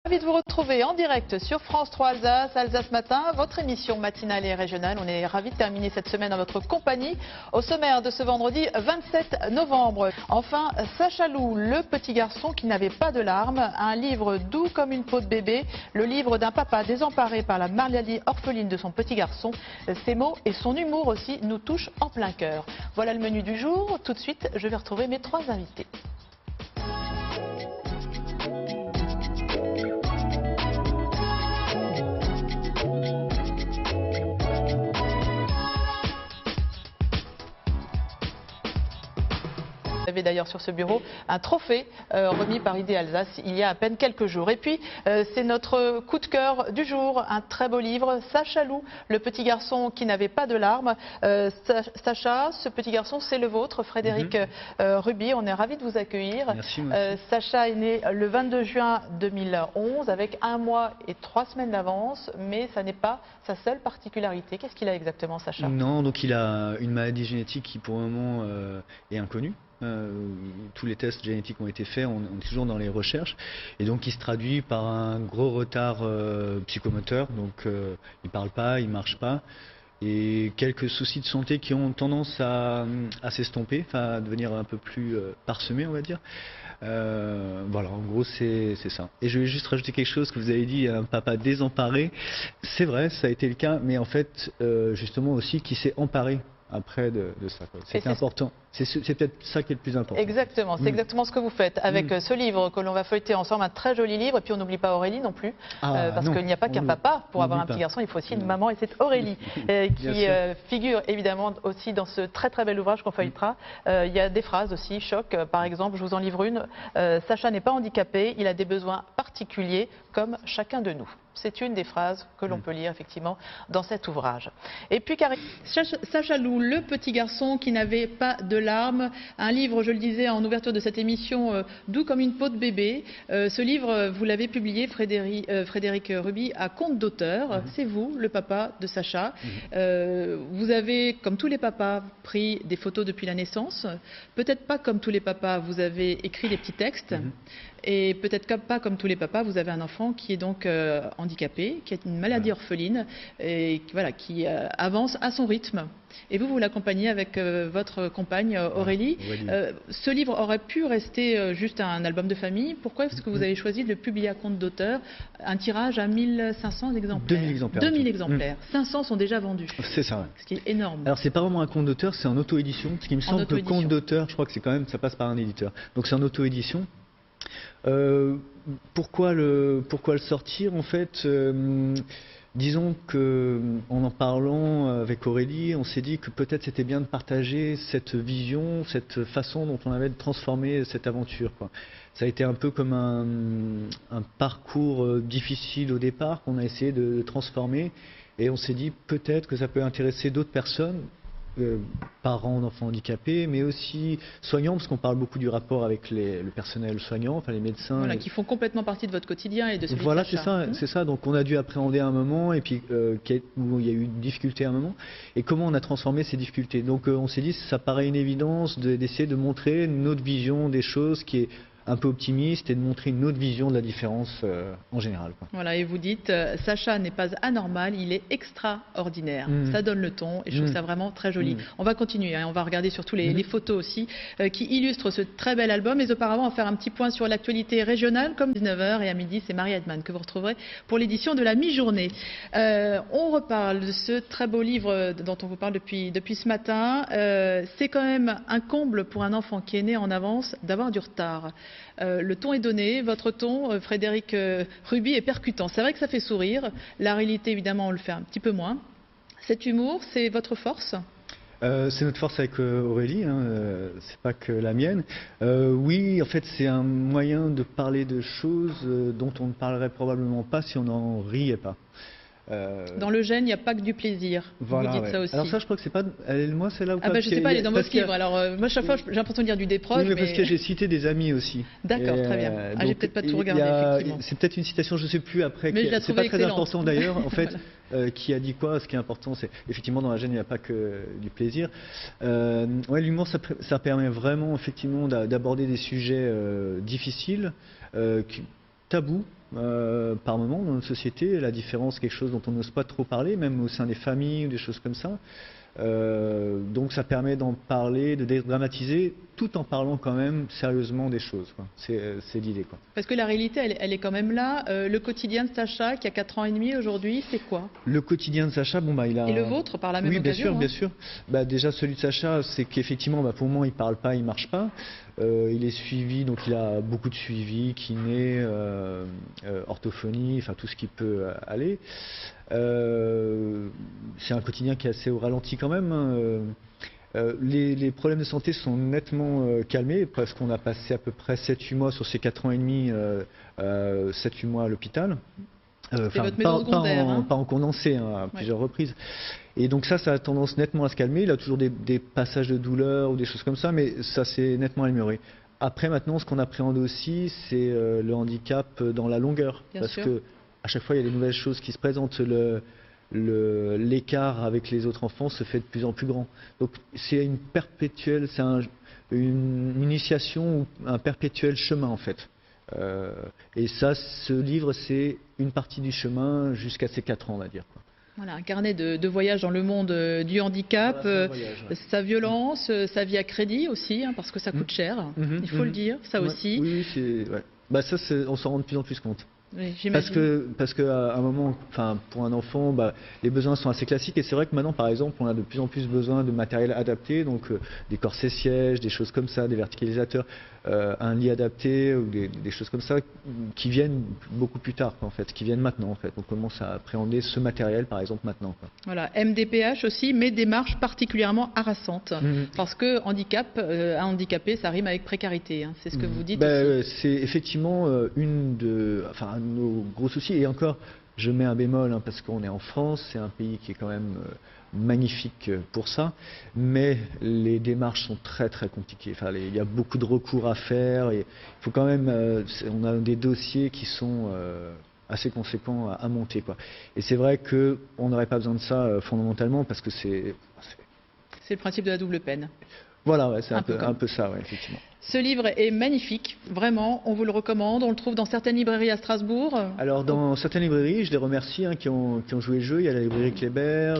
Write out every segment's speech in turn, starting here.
Ravi de vous retrouver en direct sur France 3 Alsace, Alsace Matin, votre émission matinale et régionale. On est ravis de terminer cette semaine en votre compagnie. Au sommaire de ce vendredi 27 novembre. Enfin, Sacha Lou, le petit garçon qui n'avait pas de larmes, un livre doux comme une peau de bébé, le livre d'un papa désemparé par la maladie orpheline de son petit garçon. Ses mots et son humour aussi nous touchent en plein cœur. Voilà le menu du jour. Tout de suite, je vais retrouver mes trois invités. Vous avez d'ailleurs sur ce bureau un trophée remis par ID Alsace il y a à peine quelques jours. Et puis, c'est notre coup de cœur du jour, un très beau livre, Sacha Lou, le petit garçon qui n'avait pas de larmes. Sacha, ce petit garçon, c'est le vôtre, Frédéric Ruby. On est ravis de vous accueillir. Merci. Sacha est né le 22 juin 2011 avec 1 mois et 3 semaines d'avance, mais ça n'est pas sa seule particularité. Qu'est-ce qu'il a exactement, Sacha? Non, donc il a une maladie génétique qui pour le moment est inconnue. Tous les tests génétiques ont été faits, on est toujours dans les recherches, et donc il se traduit par un gros retard psychomoteur, donc il parle pas, il marche pas, et quelques soucis de santé qui ont tendance à s'estomper, enfin à devenir un peu plus parsemés, on va dire. Voilà, en gros c'est ça. Et je vais juste rajouter quelque chose que vous avez dit, un papa désemparé. C'est vrai, ça a été le cas, mais en fait justement aussi qui s'est emparé après de ça. C'est important. C'est peut-être ça qui est le plus important. Exactement, c'est exactement ce que vous faites avec ce livre que l'on va feuilleter ensemble, un très joli livre. Et puis on n'oublie pas Aurélie non plus, parce qu'il n'y a pas qu'un papa pour avoir un petit garçon, il faut aussi une maman. Et c'est Aurélie qui figure évidemment aussi dans ce très très bel ouvrage qu'on feuilletera. Il y a des phrases aussi, choc. Par exemple, je vous en livre une. Sacha n'est pas handicapé, il a des besoins particuliers comme chacun de nous. C'est une des phrases que l'on peut lire effectivement dans cet ouvrage. Et puis Sacha Lou, le petit garçon qui n'avait pas de larmes, un livre, je le disais en ouverture de cette émission, doux comme une peau de bébé. Ce livre, vous l'avez publié, Frédéric Ruby, à compte d'auteur. C'est vous, le papa de Sacha. Vous avez, comme tous les papas, pris des photos depuis la naissance. Peut-être pas comme tous les papas, vous avez écrit des petits textes. Et peut-être pas comme tous les papas, vous avez un enfant qui est donc handicapé, qui a une maladie orpheline, et voilà, qui avance à son rythme. Et vous l'accompagnez avec votre compagne Aurélie. Ce livre aurait pu rester juste un album de famille. Pourquoi est-ce que vous avez choisi de le publier à compte d'auteur? Un tirage à 1500 exemplaires. 2000 exemplaires. 2000 exemplaires. 500 sont déjà vendus. C'est ça, ouais. Ce qui est énorme. Alors c'est pas vraiment un compte d'auteur, c'est en auto-édition. Ce qui me semble que compte d'auteur, je crois que c'est quand même, ça passe par un éditeur. Donc c'est en auto-édition. Pourquoi le sortir en fait? Disons que en parlant avec Aurélie, on s'est dit que peut-être c'était bien de partager cette vision, cette façon dont on avait de transformer cette aventure, quoi. Ça a été un peu comme un parcours difficile au départ qu'on a essayé de transformer, et on s'est dit peut-être que ça peut intéresser d'autres personnes. Parents d'enfants handicapés, mais aussi soignants, parce qu'on parle beaucoup du rapport avec le personnel soignant, enfin les médecins. Voilà, qui font complètement partie de votre quotidien et de celui voilà, de Sacha. Voilà, c'est ça. Donc on a dû appréhender un moment, et puis où il y a eu une difficulté à un moment, et comment on a transformé ces difficultés. Donc on s'est dit, ça paraît une évidence d'essayer de montrer une autre vision des choses qui est un peu optimiste, et de montrer une autre vision de la différence en général, quoi. Voilà, et vous dites, Sacha n'est pas anormal, il est extraordinaire. Ça donne le ton, et je trouve ça vraiment très joli. On va continuer, hein, on va regarder surtout les photos aussi, qui illustrent ce très bel album. Mais auparavant, on va faire un petit point sur l'actualité régionale, comme 19h, et à midi, c'est Marie Edman que vous retrouverez pour l'édition de la mi-journée. On reparle de ce très beau livre dont on vous parle depuis ce matin. C'est quand même un comble pour un enfant qui est né en avance d'avoir du retard. Le ton est donné, votre ton, Frédéric Ruby, est percutant. C'est vrai que ça fait sourire. La réalité, évidemment, on le fait un petit peu moins. Cet humour, c'est votre force? C'est notre force avec Aurélie, hein, c'est pas que la mienne. Oui, en fait, c'est un moyen de parler de choses dont on ne parlerait probablement pas si on n'en riait pas. Dans le gène, il n'y a pas que du plaisir. Voilà, vous dites ça aussi. Alors ça, je crois que c'est pas... Elle est de moi, celle-là ou pas? Ah bah je sais pas, elle est dans votre livre. Alors moi, chaque fois, j'ai l'impression de dire du déproche. Oui, mais parce que j'ai cité des amis aussi. D'accord, très bien. J'ai peut-être pas tout regardé, effectivement. C'est peut-être une citation, je sais plus après. C'est pas très important d'ailleurs, en fait. Qui a dit quoi? Ce qui est important, c'est effectivement dans la gêne, il n'y a pas que du plaisir. Ouais, l'humour, ça permet vraiment effectivement d'aborder des sujets difficiles, tabous. par moment dans notre société. La différence, quelque chose dont on n'ose pas trop parler, même au sein des familles ou des choses comme ça. Donc ça permet d'en parler, de dédramatiser, tout en parlant quand même sérieusement des choses. C'est l'idée, quoi. Parce que la réalité, elle est quand même là. Le quotidien de Sacha, qui a 4 ans et demi aujourd'hui, c'est quoi? Le quotidien de Sacha, il a... Et le vôtre, par la même occasion? Oui, bien sûr. Déjà, celui de Sacha, c'est qu'effectivement, pour le moment, il ne parle pas, il ne marche pas. Il est suivi, donc il a beaucoup de suivi, kiné, orthophonie, enfin tout ce qui peut aller. C'est un quotidien qui est assez au ralenti quand même, hein. Les problèmes de santé sont nettement calmés, parce qu'on a passé à peu près 7-8 mois sur ces 4 ans et demi, 7-8 mois à l'hôpital. Pas en condensé, hein, à plusieurs reprises. Et donc ça a tendance nettement à se calmer. Il a toujours des passages de douleur ou des choses comme ça, mais ça s'est nettement amélioré. Après, maintenant, ce qu'on appréhende aussi, c'est le handicap dans la longueur. Parce que à chaque fois, il y a des nouvelles choses qui se présentent. L'écart avec les autres enfants se fait de plus en plus grand. Donc c'est une perpétuelle, une initiation ou un perpétuel chemin en fait. Et ça, ce livre, c'est une partie du chemin jusqu'à ses 4 ans, on va dire, quoi. Voilà, un carnet de voyage dans le monde du handicap, voilà, sa violence, sa vie à crédit aussi, hein, parce que ça coûte cher, il faut le dire, ça aussi. Oui, ça, on s'en rend de plus en plus compte. Oui, parce qu'à un moment, pour un enfant, les besoins sont assez classiques, et c'est vrai que maintenant, par exemple, on a de plus en plus besoin de matériel adapté, donc des corsets sièges, des choses comme ça, des verticalisateurs, un lit adapté ou des choses comme ça qui viennent beaucoup plus tard, quoi, en fait, qui viennent maintenant, en fait. On commence à appréhender ce matériel, par exemple, maintenant, quoi. Voilà, MDPH aussi, mais démarche particulièrement harassante, parce que un handicapé, ça rime avec précarité, hein. C'est ce que vous dites aussi. C'est effectivement un de nos gros soucis, et encore, je mets un bémol, hein, parce qu'on est en France, c'est un pays qui est quand même magnifique pour ça, mais les démarches sont très très compliquées. Il y a beaucoup de recours à faire, et il faut quand même, on a des dossiers qui sont assez conséquents à monter, quoi. Et c'est vrai qu'on n'aurait pas besoin de ça fondamentalement, parce que c'est le principe de la double peine. Voilà, c'est un peu ça, effectivement. Ce livre est magnifique, vraiment, on vous le recommande. On le trouve dans certaines librairies à Strasbourg. Alors, dans certaines librairies, je les remercie, hein, qui ont joué le jeu. Il y a la librairie Kléber,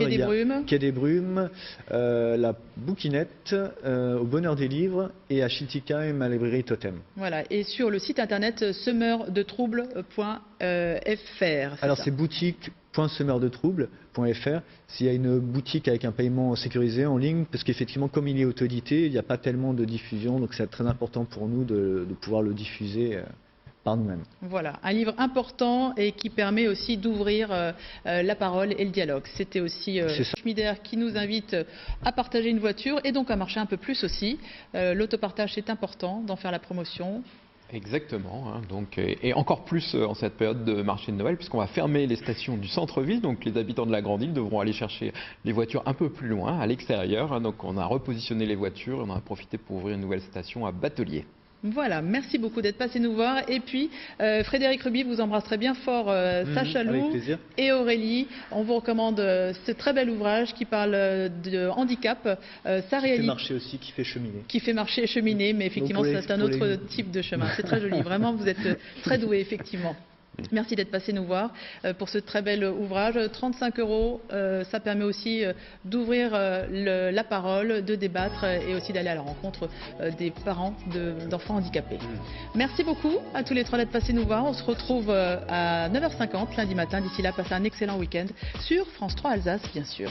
Quai des Brumes, la Bouquinette, au Bonheur des Livres, et à Schiltigheim, à la librairie Totem. Voilà, et sur le site internet semeurdetroubles.fr. Alors, c'est boutique.semeurdetroubles.fr. S'il y a une boutique avec un paiement sécurisé en ligne, parce qu'effectivement, comme il est auto-édité, il n'y a pas tellement de diffusion, donc c'est très important pour nous de pouvoir le diffuser par nous-mêmes. Voilà, un livre important et qui permet aussi d'ouvrir la parole et le dialogue. C'était aussi Schmider qui nous invite à partager une voiture et donc à marcher un peu plus aussi. L'autopartage, c'est important d'en faire la promotion. Exactement, hein, donc, et encore plus en cette période de marché de Noël, puisqu'on va fermer les stations du centre-ville, donc les habitants de la grande île devront aller chercher les voitures un peu plus loin, à l'extérieur, hein, donc on a repositionné les voitures et on en a profité pour ouvrir une nouvelle station à Batelier. Voilà, merci beaucoup d'être passé nous voir. Et puis, Frédéric Ruby vous embrasserait bien fort Sacha Lou et Aurélie. On vous recommande ce très bel ouvrage qui parle de handicap, sa réalité. Qui fait marcher aussi, qui fait cheminer. Qui fait marcher et cheminer, mais effectivement, c'est un autre type de chemin. C'est très joli, vraiment, vous êtes très doué, effectivement. Merci d'être passé nous voir pour ce très bel ouvrage. 35 €, ça permet aussi d'ouvrir la parole, de débattre et aussi d'aller à la rencontre des parents d'enfants handicapés. Merci beaucoup à tous les trois d'être passés nous voir. On se retrouve à 9h50 lundi matin. D'ici là, passez un excellent week-end sur France 3 Alsace, bien sûr.